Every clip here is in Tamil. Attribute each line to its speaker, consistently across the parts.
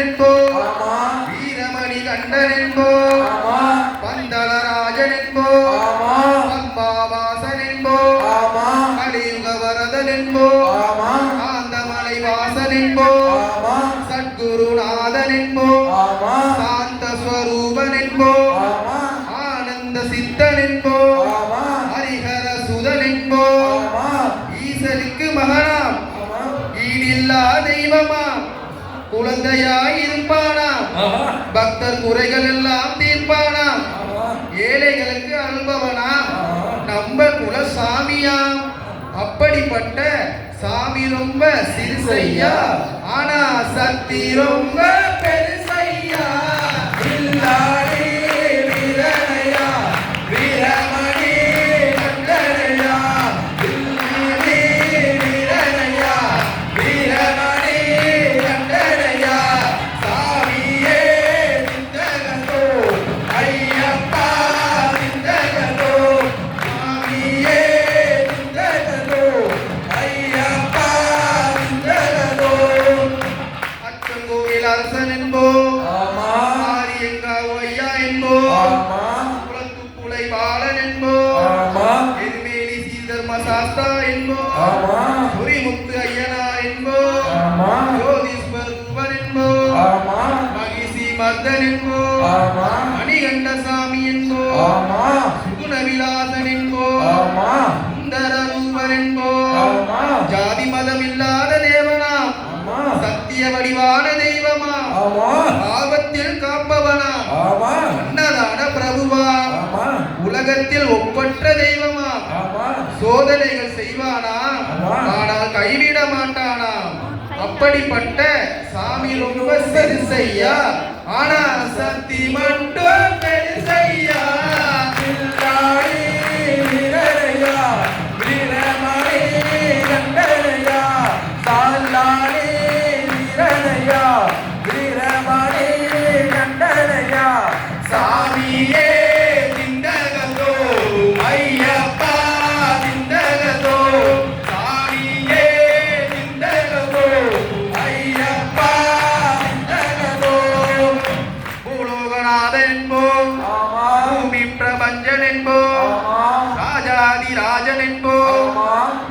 Speaker 1: என்போ வீரமணி கண்டன் என்போ பந்தளராஜன் என்போ பம்பாவாசன் என்போ கலியுக வரதன் என்போ காந்தமலை வாசன் என்போ சத்குருநாதன் என்போ சாந்த ஸ்வரூபன் என்போ ஆனந்த சித்தன் என்போ ஹரிஹர சுதன் என்போ ஈசனுக்கு மகனாம் ஈடில்லா தெய்வமாம் குழந்தையாய் இருப்பானாம் பக்தர் குறைகள் எல்லாம் தீர்ப்பானாம் ஏழைகளுக்கு அனுபவனாம் நம்ம குலசாமியாம் அப்படிப்பட்ட சாமி ரொம்ப சிறுசையா ஆனா சக்தி ரொம்ப பெருசையா இல்லாதே வீரனையா வீரமணி கண்டனையா இல்லாதே வீரனையா வீரமணி கண்டனையா சாமியே சிந்தகதோ ஐயப்பா சிந்தகதோ சாமியே சிந்தகதோ ஐயப்பா சிந்தகதோ அச்சங்கோவில் அரசன் என்போ ஆரியங்காவ் ஐயா என்போ குளத்துக்குளை பாலன் என்போ எருமேலி சீதர்ம சாஸ்தா என்போ புரிமுத்து ஐயனா என்போ ஜோதிஸ்வரூபன் என்போ மகிஷி மர்தன் என்போ மணிகண்டசாமி என்போ சுகுணவிலாசன் என்போ சுந்தர ரூபன் என்போ ஜாதி மதம் இல்லாத தேவனாம் சத்திய வடிவான தெய்வமா ஆபத்தில் காப்பவனா அன்னதான பிரபுவா உலகத்தில் ஒப்பற்ற தெய்வமா சோதனைகள் செய்வானா ஆனால் கைவிட மாட்டானா அப்படிப்பட்ட சாமி ரொம்ப சிறுசையா ஆனா சக்தி மட்டும் பெருசையா இல்லாதே வீரனையா வீரமணி கண்டனையா சாலானே வீரனையா வீரமணி கண்டனையா சாமியே சிந்தகதோ ஐயப்பா சிந்தகதோ சாமியே சிந்தகதோ ஐயப்பா சிந்தகதோ பூலோகநாதன் என்போ பூமி பிரபஞ்சன் என்போ ராஜாதி ராஜன் என்போ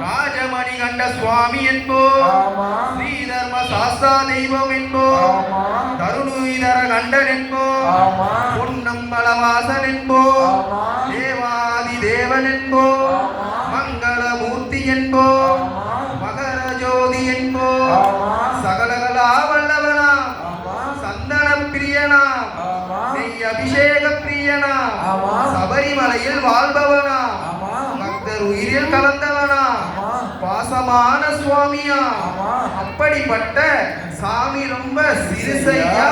Speaker 1: ராஜமணி கண்ட சுவாமி என்போ ஸ்ரீதர்ம சாஸ்தா தெய்வம் என்போ தருணுதர கண்டன் என்போ பொன்னம்பலவாசன் என்போ தேவாதி தேவன் என்போ மங்களமூர்த்தி என்போ மகர ஜோதி என்போ சகலகலா வல்லவனா சந்தன பிரியனா நெய் அபிஷேக பிரியனா சபரிமலையில் வாழ்பவனா பக்தர் உயிரில் கலந்தவனா பாசமான சுவாமியா அப்படிப்பட்ட சாமி ரொம்ப சிறுசையா